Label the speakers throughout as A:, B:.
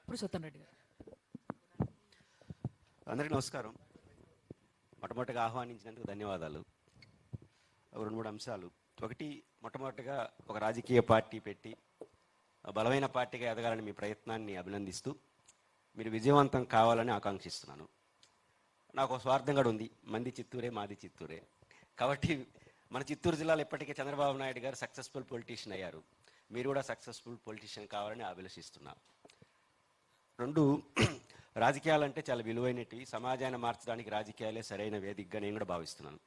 A: పురుషోత్తం రెడ్డి గారు.
B: అందరికీ నమస్కారం. మొట్టమొదటిగా ఆహ్వానించినందుకు ధన్యవాదాలు. రెండు మూడు అంశాలు. ఒకటి, మొట్టమొదటిగా ఒక రాజకీయ పార్టీ పెట్టి బలమైన పార్టీగా ఎదగాలని మీ ప్రయత్నాన్ని అభినందిస్తూ మీరు విజయవంతం కావాలని ఆకాంక్షిస్తున్నాను. నాకు ఒక స్వార్థం కూడా ఉంది. మంది చిత్తూరే, మాది చిత్తూరే. కాబట్టి మన చిత్తూరు జిల్లాలో ఇప్పటికే చంద్రబాబు నాయుడు గారు సక్సెస్ఫుల్ పొలిటీషియన్ అయ్యారు. మీరు కూడా సక్సెస్ఫుల్ పొలిటీషియన్ కావాలని అభిలషిస్తున్నాను. రెండు, రాజకీయాలంటే చాలా విలువైనవి. సమాజాన్ని మార్చడానికి రాజకీయాలే సరైన వేదికగా నేను కూడా భావిస్తున్నాను.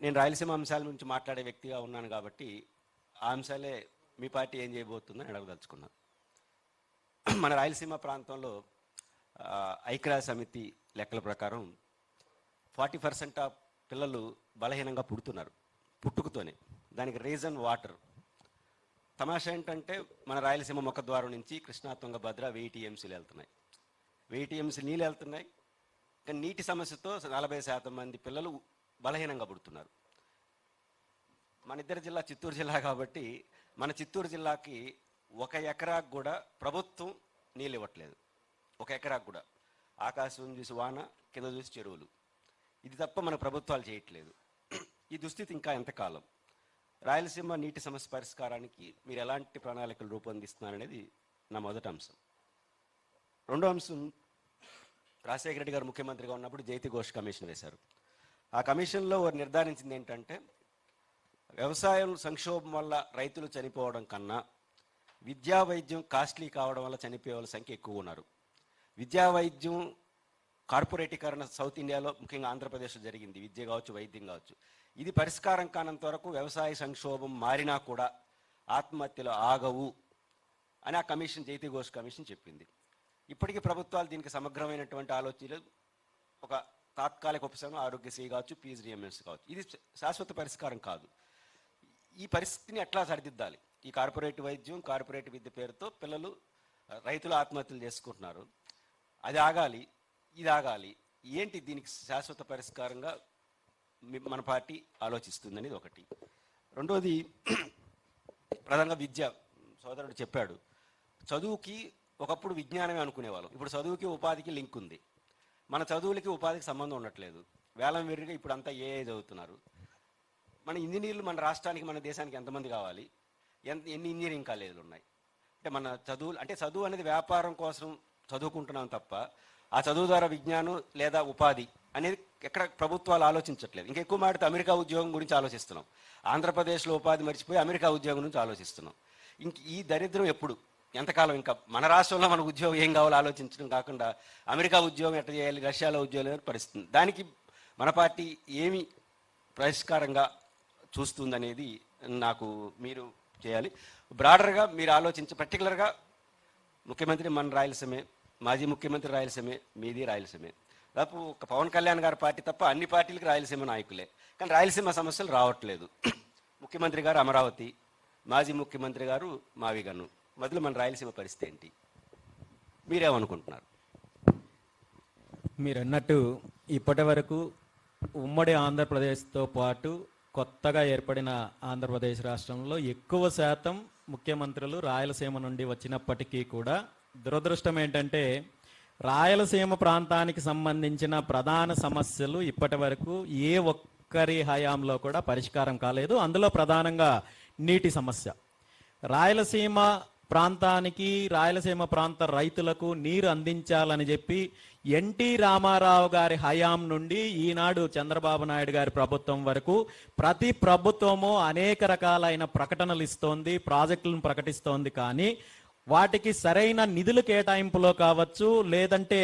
B: నేను రాయలసీమ అంశాల గురించి మాట్లాడే వ్యక్తిగా ఉన్నాను కాబట్టి ఆ అంశాలే మీ పార్టీ ఏం చేయబోతుందని అడగదలుచుకున్నాను. మన రాయలసీమ ప్రాంతంలో ఐక్యరాజ్య సమితి లెక్కల ప్రకారం 40% ఆఫ్ పిల్లలు బలహీనంగా పుడుతున్నారు పుట్టుకతోనే. దానికి రీజన్ వాటర్. తమాషా ఏంటంటే మన రాయలసీమ ముఖద్వారం నుంచి కృష్ణా, తుంగభద్ర 1000 టీఎంసీలు వెళ్తున్నాయి. 1000 టీఎంసీ నీళ్ళు వెళ్తున్నాయి, కానీ నీటి సమస్యతో 40% మంది పిల్లలు బలహీనంగా పుడుతున్నారు. మన ఇద్దరి జిల్లా చిత్తూరు జిల్లా కాబట్టి మన చిత్తూరు జిల్లాకి 1 ఎకరాకు కూడా ప్రభుత్వం నీళ్ళు ఇవ్వట్లేదు. 1 ఎకరాకు కూడా. ఆకాశం చూసి వాన, కింద చూసి చెరువులు. ఇది తప్ప మన ప్రభుత్వాలు చేయట్లేదు. ఈ దుస్థితి ఇంకా ఎంతకాలం? రాయలసీమ నీటి సమస్య పరిష్కారానికి మీరు ఎలాంటి ప్రణాళికలు రూపొందిస్తున్నారనేది నా మొదటి అంశం. రెండో అంశం, రాజశేఖర రెడ్డి గారు ముఖ్యమంత్రిగా ఉన్నప్పుడు జైతి ఘోష్ కమిషన్ వేశారు. ఆ కమిషన్లో వారు నిర్ధారించింది ఏంటంటే, వ్యవసాయం సంక్షోభం వల్ల రైతులు చనిపోవడం కన్నా విద్యా వైద్యం కాస్ట్లీ కావడం వల్ల చనిపోయే వాళ్ళ సంఖ్య ఎక్కువ ఉన్నారు. విద్యా వైద్యం కార్పొరేటీకరణ సౌత్ ఇండియాలో, ముఖ్యంగా ఆంధ్రప్రదేశ్లో జరిగింది. విద్య కావచ్చు, వైద్యం కావచ్చు. ఇది పరిష్కారం కానంత వరకు వ్యవసాయ సంక్షోభం మారినా కూడా ఆత్మహత్యలు ఆగవు అని ఆ కమిషన్, జైతి ఘోష్ కమిషన్ చెప్పింది. ఇప్పటికీ ప్రభుత్వాలు దీనికి సమగ్రమైనటువంటి ఆలోచనలు, ఒక తాత్కాలిక ఉపశమనం, ఆరోగ్యశ్రీ కావచ్చు, PGDMS కావచ్చు. ఇది శాశ్వత పరిష్కారం కాదు. ఈ పరిస్థితిని ఎట్లా సరిదిద్దాలి? ఈ కార్పొరేట్ వైద్యం, కార్పొరేట్ విద్య పేరుతో పిల్లలు, రైతులు ఆత్మహత్యలు చేసుకుంటున్నారు. అది ఆగాలి, ఇది ఆగాలి. ఏంటి దీనికి శాశ్వత పరిష్కారంగా మన పార్టీ ఆలోచిస్తుందనేది ఒకటి. రెండోది, ప్రధానంగా విద్య. సోదరుడు చెప్పాడు, చదువుకి ఒకప్పుడు విజ్ఞానమే అనుకునేవాళ్ళం. ఇప్పుడు చదువుకి ఉపాధికి లింక్ ఉంది. మన చదువులకి ఉపాధికి సంబంధం ఉండట్లేదు. వేలం వెర్రిగా ఇప్పుడు అంతా ఏఐ చదువుతున్నారు. మన ఇంజనీర్లు మన రాష్ట్రానికి, మన దేశానికి ఎంతమంది కావాలి? ఎన్ని ఇంజనీరింగ్ కాలేజీలు ఉన్నాయి? అంటే మన చదువు అనేది వ్యాపారం కోసం చదువుకుంటున్నాం తప్ప ఆ చదువు ద్వారా విజ్ఞానం లేదా ఉపాధి అనేది ఎక్కడ ప్రభుత్వాలు ఆలోచించట్లేదు. ఇంకా ఎక్కువ మాట్లాడితే అమెరికా ఉద్యోగం గురించి ఆలోచిస్తున్నాం. ఆంధ్రప్రదేశ్లో ఉపాధి మర్చిపోయి అమెరికా ఉద్యోగం గురించి ఆలోచిస్తున్నాం. ఇంక ఈ దరిద్రం ఎప్పుడు, ఎంతకాలం? ఇంకా మన రాష్ట్రంలో మన ఉద్యోగం ఏం కావాలో ఆలోచించడం కాకుండా అమెరికా ఉద్యోగం ఎట్లా చేయాలి, రష్యాలో ఉద్యోగం పరిస్థితి. దానికి మన పార్టీ ఏమి పరిష్కారంగా చూస్తుందనేది నాకు మీరు చేయాలి. బ్రాడర్గా మీరు ఆలోచించి, పర్టికులర్గా ముఖ్యమంత్రి మన రాయలసీమే, మాజీ ముఖ్యమంత్రి రాయలసీమే, మీది రాయలసీమే. దాదాపు ఒక పవన్ కళ్యాణ్ గారి పార్టీ తప్ప అన్ని పార్టీలకు రాయలసీమ నాయకులే. కానీ రాయలసీమ సమస్యలు రావట్లేదు. ముఖ్యమంత్రి గారు అమరావతి, మాజీ ముఖ్యమంత్రి గారు మావిగన్ను. మొదలు మన రాయలసీమ పరిస్థితి ఏంటి? మీరేమనుకుంటున్నారు?
C: మీరు అన్నట్టు ఇప్పటి వరకు ఉమ్మడి ఆంధ్రప్రదేశ్తో పాటు కొత్తగా ఏర్పడిన ఆంధ్రప్రదేశ్ రాష్ట్రంలో ఎక్కువ శాతం ముఖ్యమంత్రులు రాయలసీమ నుండి వచ్చినప్పటికీ కూడా దురదృష్టం ఏంటంటే, రాయలసీమ ప్రాంతానికి సంబంధించిన ప్రధాన సమస్యలు ఇప్పటి వరకు ఏ ఒక్కరి హయాంలో కూడా పరిష్కారం కాలేదు. అందులో ప్రధానంగా నీటి సమస్య. రాయలసీమ ప్రాంతానికి, రాయలసీమ ప్రాంత రైతులకు నీరు అందించాలని చెప్పి ఎన్టీ రామారావు గారి హయాం నుండి ఈనాడు చంద్రబాబు నాయుడు గారి ప్రభుత్వం వరకు ప్రతి ప్రభుత్వము అనేక రకాలైన ప్రకటనలు ఇస్తోంది, ప్రాజెక్టులను ప్రకటిస్తోంది. కానీ వాటికి సరైన నిధులు కేటాయింపులో కావచ్చు, లేదంటే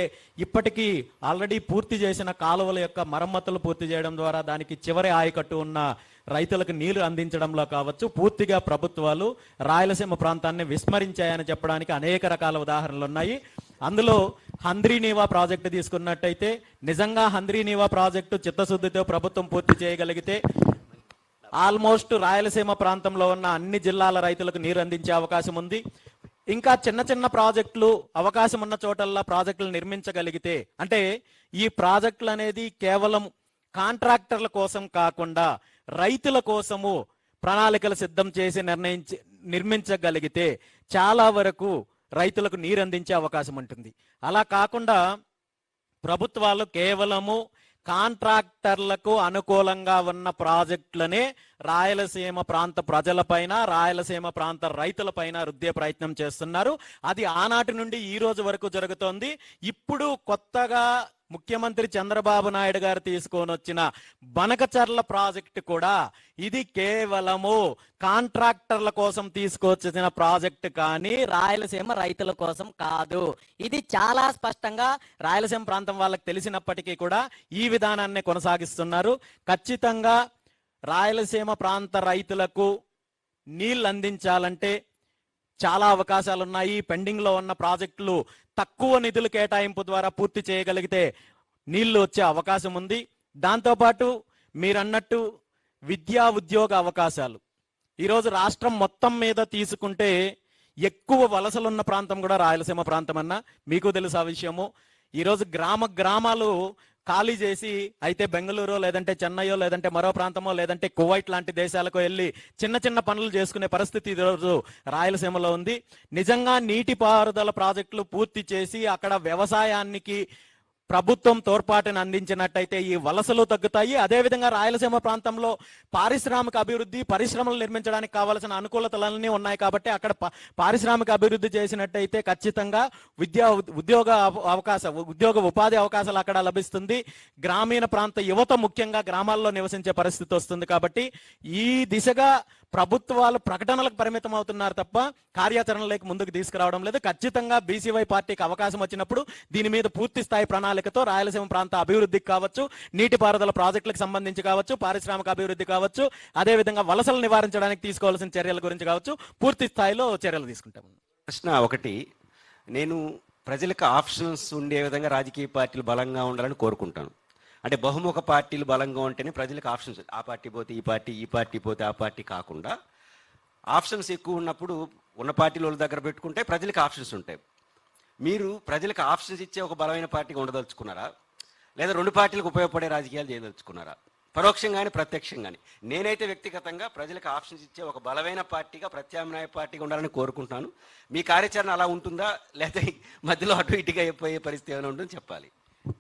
C: ఇప్పటికీ ఆల్రెడీ పూర్తి చేసిన కాలువల యొక్క మరమ్మతులు పూర్తి చేయడం ద్వారా దానికి చివరి ఆయకట్టు ఉన్న రైతులకు నీళ్లు అందించడంలో కావచ్చు, పూర్తిగా ప్రభుత్వాలు రాయలసీమ ప్రాంతాన్ని విస్మరించాయని చెప్పడానికి అనేక రకాల ఉదాహరణలు ఉన్నాయి. అందులో హంద్రీనీవా ప్రాజెక్టు తీసుకున్నట్టయితే, నిజంగా హంద్రీనీవా ప్రాజెక్టు చిత్తశుద్ధితో ప్రభుత్వం పూర్తి చేయగలిగితే ఆల్మోస్ట్ రాయలసీమ ప్రాంతంలో ఉన్న అన్ని జిల్లాల రైతులకు నీరు అందించే అవకాశం ఉంది. ఇంకా చిన్న చిన్న ప్రాజెక్టులు అవకాశం ఉన్న చోటల్లా ప్రాజెక్టులు నిర్మించగలిగితే, అంటే ఈ ప్రాజెక్టులు అనేది కేవలం కాంట్రాక్టర్ల కోసం కాకుండా రైతుల కోసము ప్రణాళికలు సిద్ధం చేసి నిర్మించగలిగితే చాలా వరకు రైతులకు నీరు అందించే అవకాశం ఉంటుంది. అలా కాకుండా ప్రభుత్వాలు కేవలము కాంట్రాక్టర్లకు అనుకూలంగా ఉన్న ప్రాజెక్టులనే రాయలసీమ ప్రాంత ప్రజలపైన, రాయలసీమ ప్రాంత రైతులపైన రుద్దే ప్రయత్నం చేస్తున్నారు. అది ఆనాటి నుండి ఈ రోజు వరకు జరుగుతోంది. ఇప్పుడు కొత్తగా ముఖ్యమంత్రి చంద్రబాబు నాయుడు గారు తీసుకొని వచ్చిన బనకచర్ల ప్రాజెక్టు కూడా ఇది కేవలము కాంట్రాక్టర్ల కోసం తీసుకొచ్చిన ప్రాజెక్టు కానీ రాయలసీమ రైతుల కోసం కాదు. ఇది చాలా స్పష్టంగా రాయలసీమ ప్రాంతం వాళ్ళకి తెలిసినప్పటికీ కూడా ఈ విధానాన్ని కొనసాగిస్తున్నారు. ఖచ్చితంగా రాయలసీమ ప్రాంత రైతులకు నీళ్ళు అందించాలంటే చాలా అవకాశాలు ఉన్నాయి. పెండింగ్ లో ఉన్న ప్రాజెక్టులు తక్కువ నిధుల కేటాయింపు ద్వారా పూర్తి చేయగలిగితే నీళ్లు వచ్చే అవకాశం ఉంది. దాంతోపాటు మీరన్నట్టు విద్యా ఉద్యోగ అవకాశాలు ఈరోజు రాష్ట్రం మొత్తం మీద తీసుకుంటే ఎక్కువ వలసలున్న ప్రాంతం కూడా రాయలసీమ ప్రాంతం అన్న మీకు తెలుసు ఆ విషయము. ఈరోజు గ్రామాలు ఖాళీ చేసి అయితే బెంగళూరు లేదంటే చెన్నైయో లేదంటే మరో ప్రాంతమో లేదంటే కువైట్ లాంటి దేశాలకు వెళ్ళి చిన్న చిన్న పనులు చేసుకునే పరిస్థితి ఈరోజు రాయలసీమలో ఉంది. నిజంగా నీటిపారుదల ప్రాజెక్టులు పూర్తి చేసి అక్కడ వ్యవసాయానికి ప్రభుత్వం తోడ్పాటును అందించినట్టయితే ఈ వలసలు తగ్గుతాయి. అదేవిధంగా రాయలసీమ ప్రాంతంలో పారిశ్రామిక అభివృద్ధి, పరిశ్రమలు నిర్మించడానికి కావాల్సిన అనుకూలతలన్నీ ఉన్నాయి కాబట్టి అక్కడ పారిశ్రామిక అభివృద్ధి చేసినట్టయితే ఖచ్చితంగా ఉద్యోగ ఉపాధి అవకాశాలు అక్కడ లభిస్తుంది. గ్రామీణ ప్రాంత యువత ముఖ్యంగా గ్రామాల్లో నివసించే పరిస్థితి వస్తుంది. కాబట్టి ఈ దిశగా ప్రభుత్వాలు ప్రకటనలకు పరిమితం అవుతున్నారు తప్ప కార్యాచరణలోకి ముందుకు తీసుకురావడం లేదు. ఖచ్చితంగా బీసీవై పార్టీకి అవకాశం వచ్చినప్పుడు దీని మీద పూర్తి స్థాయి ప్రణాళికతో రాయలసీమ ప్రాంత అభివృద్ధికి కావచ్చు, నీటిపారుదల ప్రాజెక్టులకు సంబంధించి కావచ్చు, పారిశ్రామిక అభివృద్ధి కావచ్చు, అదేవిధంగా వలసలు నివారించడానికి తీసుకోవాల్సిన చర్యల గురించి కావచ్చు పూర్తి స్థాయిలో చర్యలు తీసుకుంటాము.
B: ప్రశ్న ఒకటి, నేను ప్రజలకు ఆప్షన్స్ ఉండే విధంగా రాజకీయ పార్టీలు బలంగా ఉండాలని కోరుకుంటాను. అంటే బహుముఖ పార్టీలు బలంగా ఉంటేనే ప్రజలకు ఆప్షన్స్, ఆ పార్టీ పోతే ఈ పార్టీ, ఈ పార్టీ పోతే ఆ పార్టీ కాకుండా ఆప్షన్స్ ఎక్కువ ఉన్నప్పుడు ఉన్న పార్టీల వాళ్ళ దగ్గర పెట్టుకుంటే ప్రజలకు ఆప్షన్స్ ఉంటాయి. మీరు ప్రజలకు ఆప్షన్స్ ఇచ్చే ఒక బలమైన పార్టీగా ఉండదలుచుకున్నారా, లేదా రెండు పార్టీలకు ఉపయోగపడే రాజకీయాలు చేయదలుచుకున్నారా? పరోక్షంగానే ప్రత్యక్షంగానే. నేనైతే వ్యక్తిగతంగా ప్రజలకు ఆప్షన్స్ ఇచ్చే ఒక బలమైన పార్టీగా, ప్రత్యామ్నాయ పార్టీగా ఉండాలని కోరుకుంటున్నాను. మీ కార్యాచరణ అలా ఉంటుందా, లేదా మధ్యలో అటు ఇటుగా అయిపోయే పరిస్థితి ఏమైనా ఉంటుందని చెప్పాలి.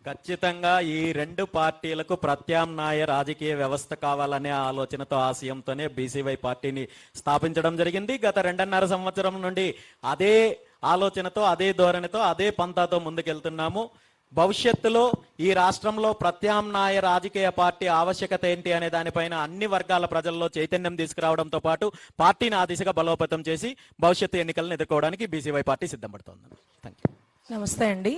C: ఖచ్చితంగా ఈ రెండు పార్టీలకు ప్రత్యామ్నాయ రాజకీయ వ్యవస్థ కావాలనే ఆలోచనతో, ఆశయంతోనే బీసీవై పార్టీని స్థాపించడం జరిగింది. గత 2.5 సంవత్సరం నుండి అదే ఆలోచనతో, అదే ధోరణితో, అదే పంతాతో ముందుకెళ్తున్నాము. భవిష్యత్తులో ఈ రాష్ట్రంలో ప్రత్యామ్నాయ రాజకీయ పార్టీ ఆవశ్యకత ఏంటి అనే దానిపైన అన్ని వర్గాల ప్రజల్లో చైతన్యం తీసుకురావడంతో పాటు పార్టీని ఆ దిశగా బలోపేతం చేసి భవిష్యత్తు ఎన్నికలను ఎదుర్కోవడానికి బీసీవై పార్టీ సిద్ధపడుతోంది. Thank you.
A: నమస్తే అండి.